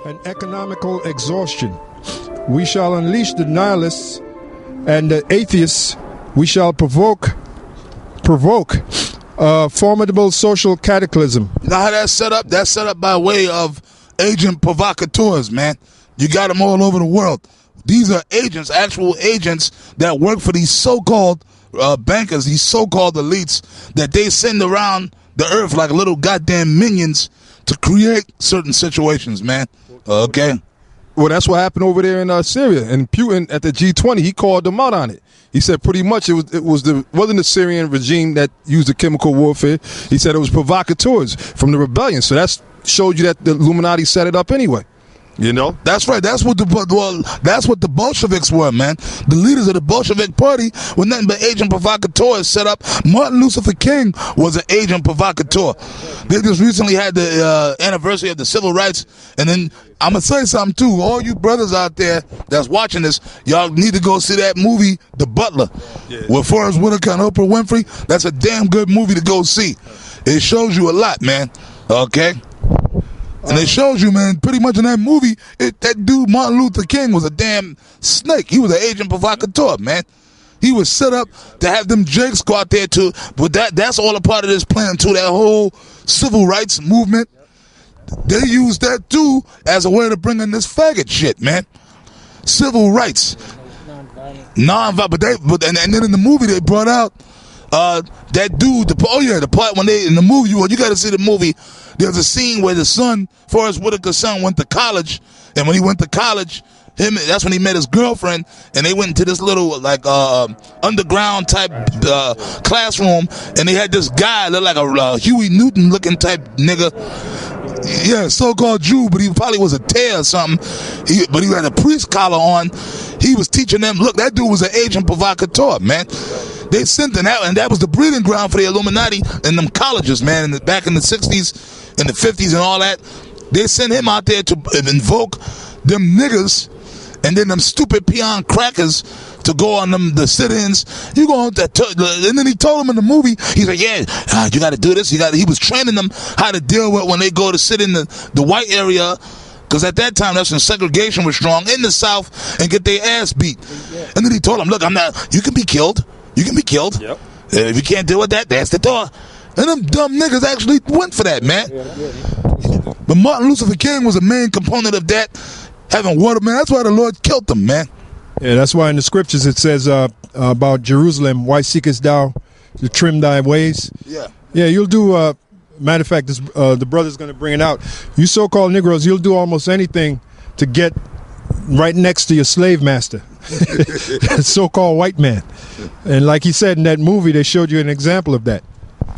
and economical exhaustion. We shall unleash the nihilists and the atheists. We shall provoke formidable social cataclysm. You know how that's set up? That's set up by way of agent provocateurs, man. You got them all over the world. These are agents, actual agents that work for these so-called bankers, these so-called elites that they send around the earth like little goddamn minions to create certain situations, man. Okay? Well, that's what happened over there in Syria. And Putin at the G20, he called them out on it. He said pretty much wasn't the Syrian regime that used the chemical warfare. He said it was provocateurs from the rebellion. So that showed you that the Illuminati set it up anyway. You know, that's right. That's what the Bolsheviks were, man. The leaders of the Bolshevik party were nothing but agent provocateurs set up. Martin Luther King was an agent provocateur. They just recently had the anniversary of the civil rights, and then I'm gonna say something too. All you brothers out there that's watching this, y'all need to go see that movie, The Butler, with Forrest Whitaker and Oprah Winfrey. That's a damn good movie to go see. It shows you a lot, man. Okay. And it shows you, man, pretty much in that movie, that dude Martin Luther King was a damn snake. He was an agent provocateur, man. He was set up to have them jakes go out there too. But that's all a part of this plan too, that whole civil rights movement. They used that too as a way to bring in this faggot shit, man. Civil rights. Non-violent. And then in the movie they brought out that dude, the part when they in the movie, you got to see the movie. There's a scene where the son, Forrest Whitaker's son, went to college, and when he went to college, that's when he met his girlfriend, and they went into this little like underground type classroom, and they had this guy look like a Huey Newton looking type nigga. Yeah, so-called Jew, but he probably was a tear or something. But he had a priest collar on. He was teaching them. Look, that dude was an agent provocateur, man. They sent him out, and that was the breeding ground for the Illuminati in them colleges, man. Back in the 60s, in the 50s, and all that, they sent him out there to invoke them niggas and then them stupid peon crackers to go on them the sit-ins. You go and then he told them in the movie, he's like, yeah, you got to do this. He was training them how to deal with when they go to sit in the white area. Because at that time, that's when segregation was strong in the South and get their ass beat. And then he told them, look, you can be killed. You can be killed. Yep. If you can't deal with that, that's the door. And them dumb niggas actually went for that, man. But Martin Luther King was a main component of that. Having water, man. That's why the Lord killed them, man. Yeah, that's why in the scriptures it says about Jerusalem, why seekest thou to trim thy ways? Yeah. Yeah, you'll do, matter of fact, the brother's going to bring it out. You so-called Negroes, you'll do almost anything to get right next to your slave master. So-called white man. And like he said in that movie, they showed you an example of that.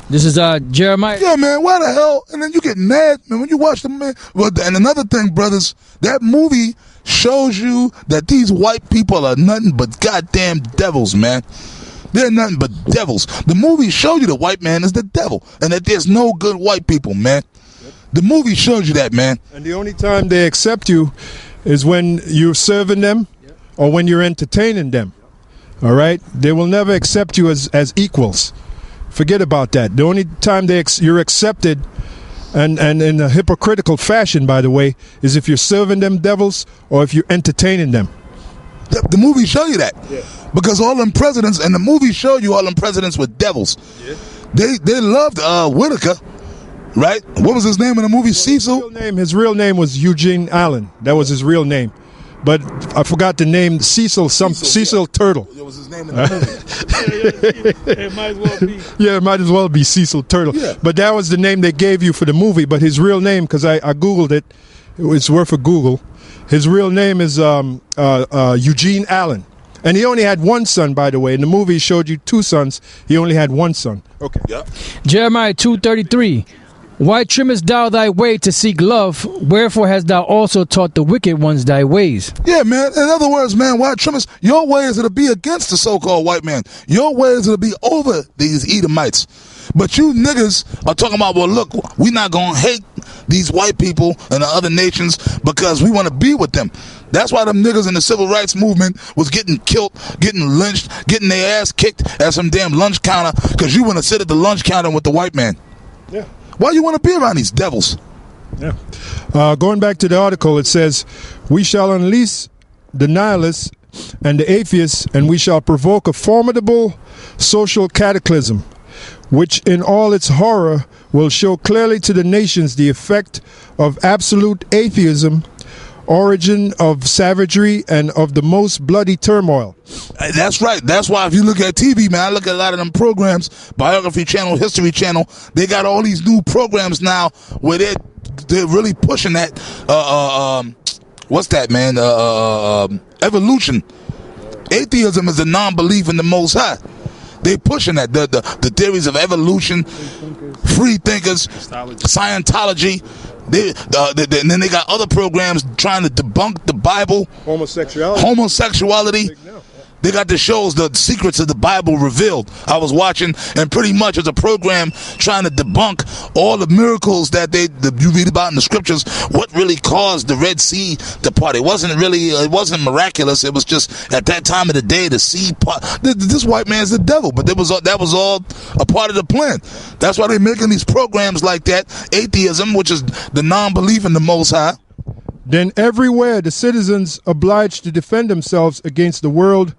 This is Jeremiah. Yeah, man, why the hell? And then you get mad, man, when you watch the man. Well, and another thing, brothers, that movie shows you that these white people are nothing but goddamn devils, man. They're nothing but devils. The movie showed you the white man is the devil and that there's no good white people, man. The movie shows you that, man. And the only time they accept you is when you're serving them or when you're entertaining them. All right? They will never accept you as equals. Forget about that. The only time you're accepted, and in a hypocritical fashion, by the way, is if you're serving them devils or if you're entertaining them. The movie show you that. Yeah. Because all them presidents, and the movie showed you all them presidents were devils. Yeah. They loved Whitaker, right? What was his name in the movie? Cecil? His real name was Eugene Allen. That was his real name. But I forgot the name. Cecil Turtle. It was his name in the movie. It might as well be. Yeah, it might as well be Cecil Turtle. Yeah. But that was the name they gave you for the movie. But his real name, because I Googled it, it's worth a Google. His real name is Eugene Allen. And he only had one son, by the way. In the movie, he showed you two sons. He only had one son. Okay. Yep. Jeremiah 2:33. Why trimmest thou thy way to seek love? Wherefore hast thou also taught the wicked ones thy ways? Yeah, man. In other words, man, why trimmest? Your ways are to be against the so-called white man. Your ways are to be over these Edomites. But you niggas are talking about, well, look, we're not going to hate these white people and the other nations because we want to be with them. That's why them niggas in the civil rights movement was getting killed, getting lynched, getting their ass kicked at some damn lunch counter because you want to sit at the lunch counter with the white man. Yeah. Why you want to be around these devils? Yeah. Going back to the article, it says, "We shall unleash the nihilists and the atheists, and we shall provoke a formidable social cataclysm, which in all its horror will show clearly to the nations the effect of absolute atheism, origin of savagery, and of the most bloody turmoil." That's right. That's why if you look at TV, man, I look at a lot of them programs, Biography Channel, History Channel, they got all these new programs now where they're really pushing that, what's that, man, evolution. Atheism is a non-belief in the Most High. They pushing that, the theories of evolution, free thinkers, Scientology. And then they got other programs trying to debunk the Bible, homosexuality. They got the shows, the secrets of the Bible revealed. I was watching, and pretty much it's a program trying to debunk all the miracles that you read about in the scriptures. What really caused the Red Sea to part? It wasn't miraculous. It was just at that time of the day the sea part. This white man's the devil, but that was all a part of the plan. That's why they're making these programs like that. Atheism, which is the non-belief in the Most High. Then everywhere the citizens obliged to defend themselves against the world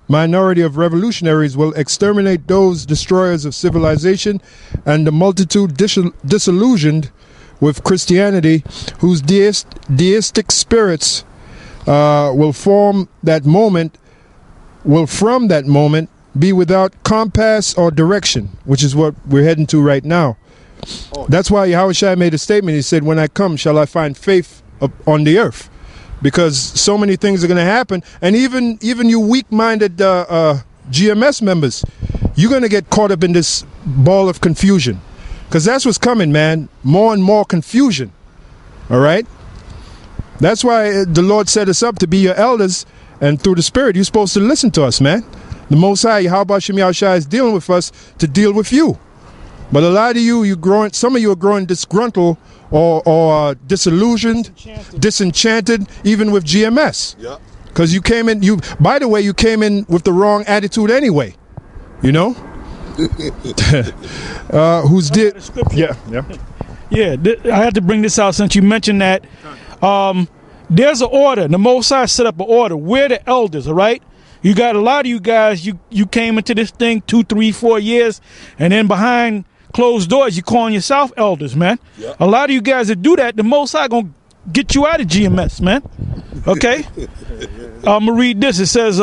minority of revolutionaries will exterminate those destroyers of civilization, and the multitude disillusioned with Christianity, whose deistic spirits will from that moment be without compass or direction, which is what we're heading to right now. That's why Yahushua made a statement. He said, "When I come, shall I find faith on the earth?" Because so many things are going to happen, and even you weak-minded GMS members, you're going to get caught up in this ball of confusion, because that's what's coming, man. More and more confusion. All right. That's why the Lord set us up to be your elders, and through the Spirit, you're supposed to listen to us, man. The Most High, Yahweh Shem Yahushua, is dealing with us to deal with you. But a lot of some of you are growing disgruntled or disillusioned, disenchanted, even with GMS. Yeah. Because you came in, by the way, you came in with the wrong attitude anyway. You know? Yeah, I had to bring this out since you mentioned that. There's an order. The Most High set up an order. We're the elders, all right? You got a lot of you guys, you came into this thing 2, 3, 4 years, and then behind closed doors, you calling yourself elders, man. Yep. A lot of you guys that do that, the Most High gonna get you out of GMS, man. Okay? I'm gonna read this. It says,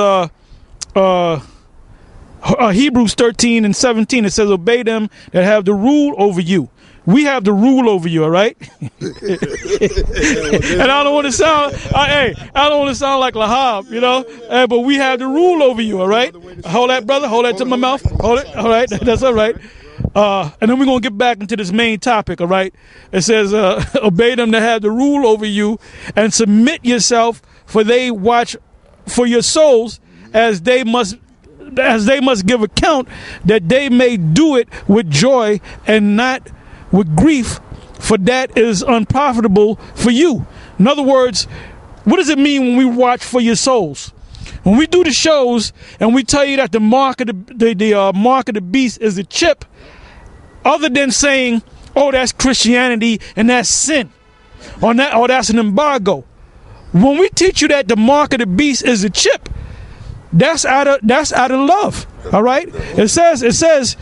Hebrews 13 and 17, it says, "Obey them that have the rule over you." We have the rule over you, all right? And I don't want to sound, I don't want to sound like Lahab, you know? But we have the rule over you, all right? Hold that, brother. Hold that to my mouth. Hold it. All right. That's all right. And then we're going to get back into this main topic, all right? It says, "Obey them that have the rule over you, and submit yourself, for they watch for your souls, as they must give account, that they may do it with joy and not with grief, for that is unprofitable for you." In other words, what does it mean when we watch for your souls? When we do the shows and we tell you that the mark of the beast is a chip, other than saying, "Oh, that's Christianity and that's sin," or that's an embargo. When we teach you that the mark of the beast is a chip, that's out of love. All right. It says,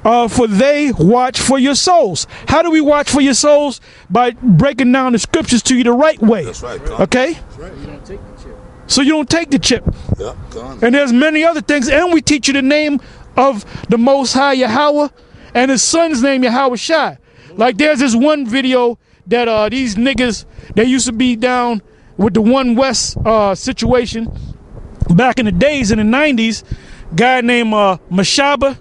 "For they watch for your souls." How do we watch for your souls? By breaking down the scriptures to you the right way. That's right. Okay? That's right. You don't take the chip. So you don't take the chip. Yeah, and there's many other things. And we teach you the name of the Most High Yahweh and his son's name, Yahweh Shai. Like there's this one video that these niggas, they used to be down with the One West situation back in the days in the 90s. Guy named Mashaba.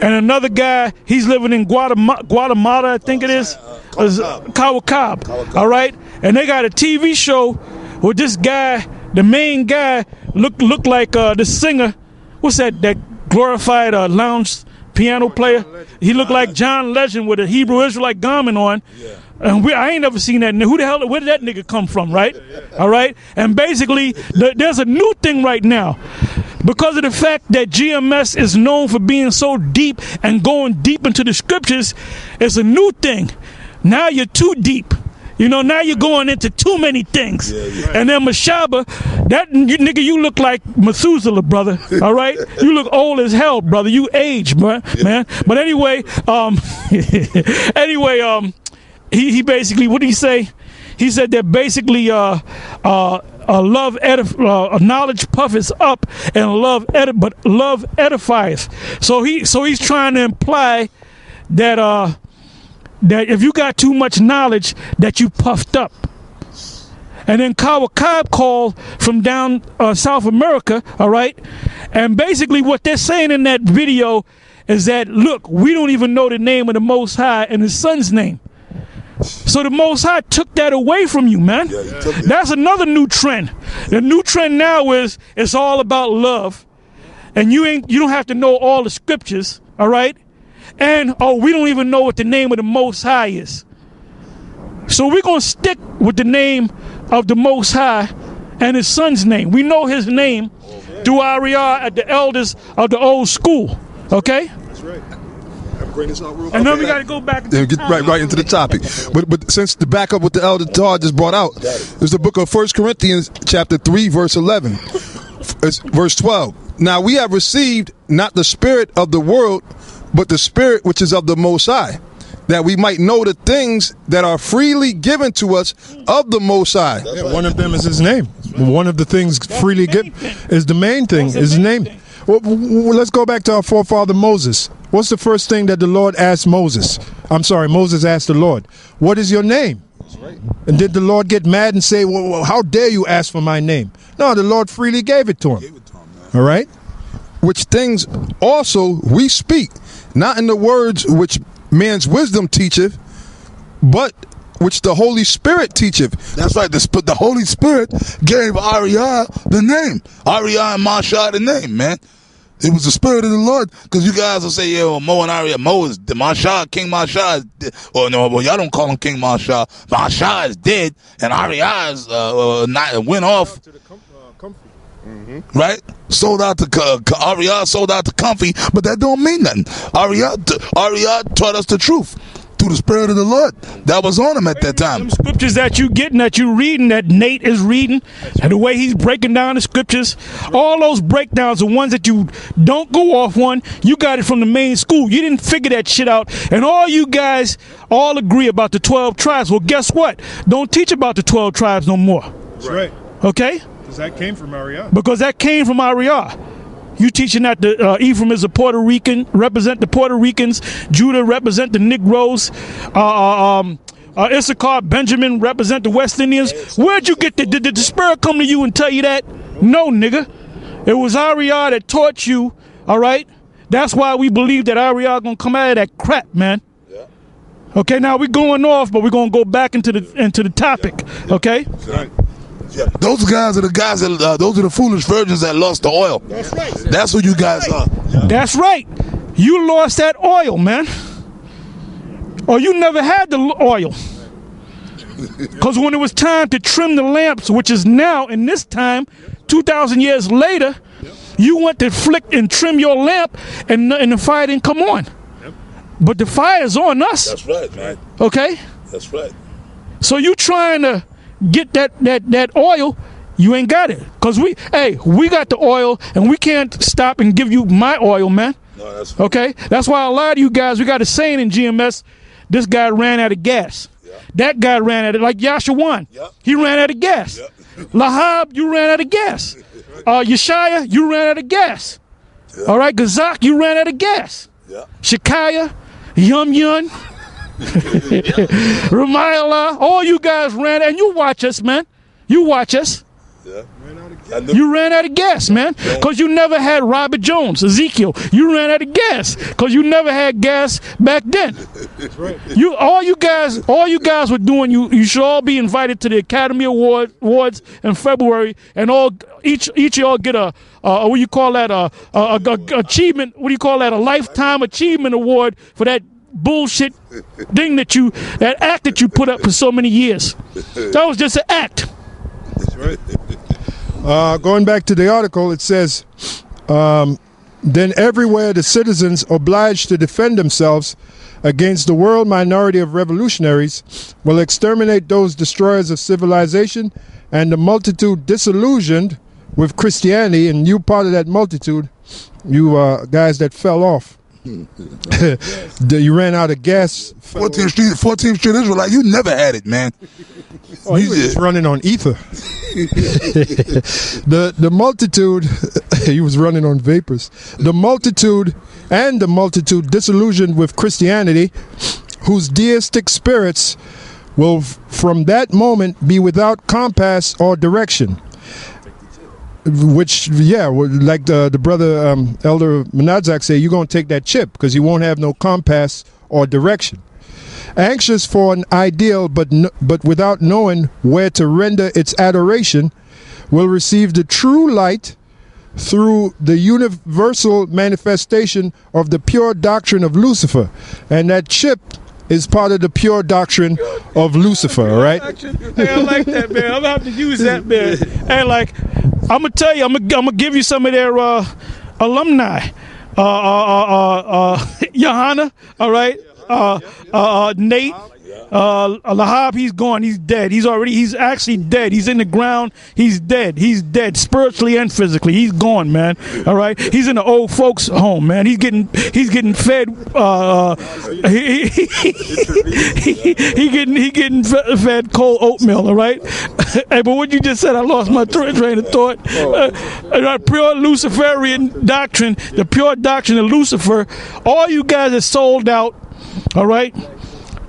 And another guy, he's living in Guatemala, I think it is. Kawakab. All right? And they got a TV show with this guy, the main guy, looked like the singer. What's that glorified lounge piano player? He looked like John Legend with a Hebrew Israelite garment on. Yeah. And I ain't never seen that. Where did that nigga come from, right? All right? And basically, there's a new thing right now. Because of the fact that GMS is known for being so deep and going deep into the scriptures, it's a new thing. Now you're too deep. You know, now you're going into too many things. And then Mashaba, nigga, you look like Methuselah, brother. All right? You look old as hell, brother. You age, man. But anyway, he basically, what did he say? He said that basically knowledge puffeth up and love edifies. So he's trying to imply that that if you got too much knowledge, that you puffed up. And then Kawakab called from down South America, all right? And basically what they're saying in that video is that, look, we don't even know the name of the Most High and his son's name. So the Most High took that away from you, man. That's another new trend. The new trend now is it's all about love. And you don't have to know all the scriptures, all right? And, we don't even know what the name of the Most High is. So we're going to stick with the name of the Most High and his son's name. We know his name through Ariah at the elders of the old school, okay? That's right. Bring this out real quick. And then we got to go back and get right into the topic. But since the backup what the elder Todd just brought out is the book of 1 Corinthians chapter 3 verse 11. It's verse 12. Now we have received not the spirit of the world, but the spirit which is of the Most High, that we might know the things that are freely given to us of the Most High. Yeah, one of them is his name. One of the things freely given is the main thing, is his name. Well, let's go back to our forefather Moses. What's the first thing that the Lord asked Moses? Moses asked the Lord, what is your name? That's right. And did the Lord get mad and say, well, how dare you ask for my name? No, the Lord freely gave it to him. All right? Which things also we speak, not in the words which man's wisdom teacheth, but which the Holy Spirit teacheth. That's right. The Holy Spirit gave Ariah the name. Ariah and Mashah the name, man. It was the Spirit of the Lord. Because you guys will say, yeah, well, Mo and Ariah. Mo is Mashah, King Mashah is dead. Or no, well, y'all don't call him King Mashah. Mashah is dead, and Ariah is went off. Right? Sold out to Ariah, sold out to Comfy, but that don't mean nothing. Ariah taught us the truth through the Spirit of the Lord that was on him at that time. Some scriptures that you getting, that you reading, that Nate is reading, and the way he's breaking down the scriptures, all those breakdowns are ones that you don't go off on. You got it from the main school. You didn't figure that shit out, and all you guys all agree about the 12 tribes. Well, guess what? Don't teach about the 12 tribes no more. That's right. Okay? Because that came from Ariah. You teaching that the Ephraim is a Puerto Rican, represent the Puerto Ricans. Judah represent the Negroes. Issachar, Benjamin represent the West Indians. Where'd you get did the Spirit come to you and tell you that? No, nigga. It was Ariah that taught you, all right? That's why we believe that Ariah gonna come out of that crap, man. Yeah. Okay, now we're going off, but we're gonna go back into the topic, okay? Right. Yeah. Those guys are the guys that those are the foolish virgins that lost the oil. That's right. That's who you guys are. That's right. You lost that oil, man. Or you never had the oil. Because when it was time to trim the lamps, which is now in this time, 2,000 years later, you went to flick and trim your lamp, and the fire didn't come on. But the fire is on us. That's right, man. Okay? That's right. So you trying to get that oil, you ain't got it. Because we got the oil, and we can't stop and give you my oil, man. No, that's okay? That's why a lot of you guys, we got a saying in GMS, this guy ran out of gas. Yeah. That guy ran out of, like Yashawan, he ran out of gas. Lahab, you ran out of gas. Yeshaya, you ran out of gas. All right, Gazak, you ran out of gas. Shekiah, Yum Yun, Ramayallah, all you guys ran, and you watch us, man. You watch us. You ran out of gas, man, because you never had Robert Jones, Ezekiel. You ran out of gas because you never had gas back then. All you guys were doing. You should all be invited to the Academy Awards in February, and each of y'all get a what do you call that? A achievement. What do you call that? A lifetime achievement award for that bullshit thing that act that you put up for so many years. That was just an act. That's right. Going back to the article, it says, then everywhere the citizens obliged to defend themselves against the world minority of revolutionaries will exterminate those destroyers of civilization and the multitude disillusioned with Christianity, and you part of that multitude, you guys that fell off. You ran out of gas. 14th Street Israelite, you never had it, man. Oh, he was just running on ether. the multitude, he was running on vapors. The multitude disillusioned with Christianity, whose deistic spirits will from that moment be without compass or direction. Which, like the brother Elder Menadzak say, you're going to take that chip because you won't have no compass or direction. Anxious for an ideal but without knowing where to render its adoration, will receive the true light through the universal manifestation of the pure doctrine of Lucifer. And that chip is part of the pure doctrine of Lucifer, all right? Hey, I like that, man. I'm going to have to use that, man. And like, I'm going to tell you, I'm going to give you some of their alumni. Johanna, all right? Nate, Lahab, he's gone. He's dead. He's actually dead. He's in the ground. He's dead. He's dead spiritually and physically. He's gone, man. All right. He's in the old folks home, man. He's getting fed. He getting fed cold oatmeal. All right. Hey, but what you just said, I lost my train of thought. Pure Luciferian doctrine, the pure doctrine of Lucifer. All you guys are sold out. All right.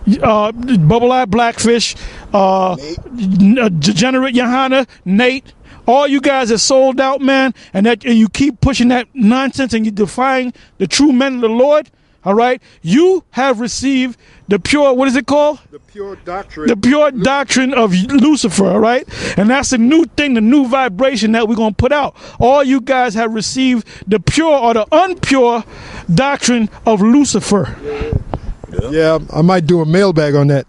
Bubble-eyed Blackfish, Degenerate Johanna, Nate, all you guys are sold out, man, and you keep pushing that nonsense and you're defying the true men of the Lord, all right? You have received the pure, what is it called? The pure doctrine. The pure doctrine of Lucifer, all right? And that's the new thing, the new vibration that we're going to put out. All you guys have received the pure or the unpure doctrine of Lucifer. Yeah, I might do a mailbag on that.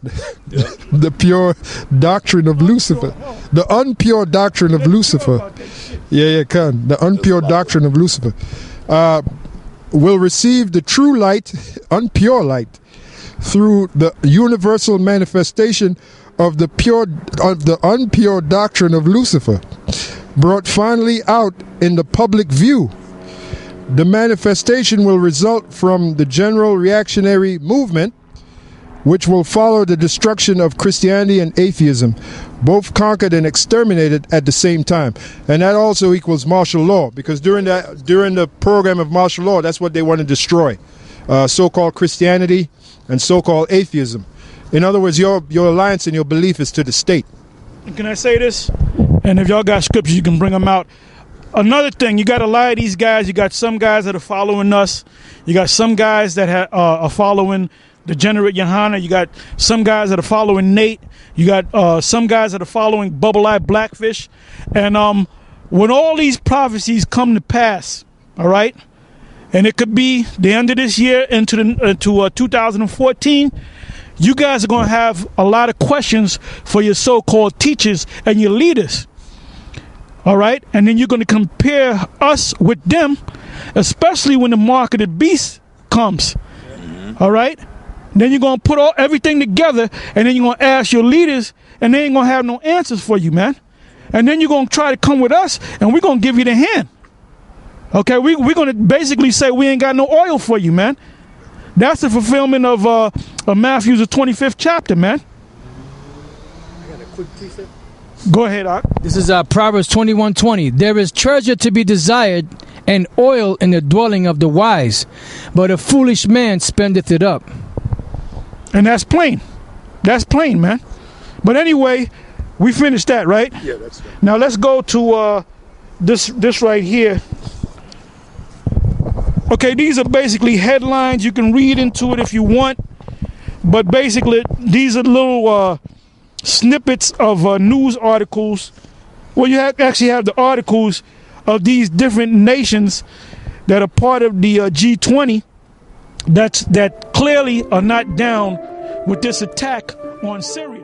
Yeah. The pure doctrine of Lucifer. The unpure doctrine of Lucifer. Yeah, come. The unpure doctrine of Lucifer. Will receive the true light, unpure light, through the universal manifestation of the unpure doctrine of Lucifer, brought finally out in the public view. The manifestation will result from the general reactionary movement, which will follow the destruction of Christianity and atheism, both conquered and exterminated at the same time. And that also equals martial law, because during the program of martial law, that's what they want to destroy, so-called Christianity and so-called atheism. In other words, your alliance and your belief is to the state. Can I say this? And if y'all got scriptures, you can bring them out. Another thing, you got a lot of these guys. You got some guys that are following us. You got some guys that are following Degenerate Johanna. You got some guys that are following Nate. You got some guys that are following Bubble-eyed Blackfish. And when all these prophecies come to pass, all right, and it could be the end of this year into 2014, you guys are going to have a lot of questions for your so-called teachers and your leaders. All right, and then you're going to compare us with them, especially when the mark of the beast comes. All right, then you're going to put everything together, and then you're going to ask your leaders, and they ain't going to have no answers for you, man. And then you're going to try to come with us, and we're going to give you the hand. Okay, we're going to basically say we ain't got no oil for you, man. That's the fulfillment of Matthew's 25th chapter, man. I got a quick precept. Go ahead, Ak. This is Proverbs 21:20. There is treasure to be desired and oil in the dwelling of the wise, but a foolish man spendeth it up. And that's plain. That's plain, man. But anyway, we finished that, right? Yeah, that's right. Now let's go to this right here. Okay, these are basically headlines. You can read into it if you want. But basically, these are little snippets of news articles. Well, you actually have the articles of these different nations that are part of the G20 that clearly are not down with this attack on Syria.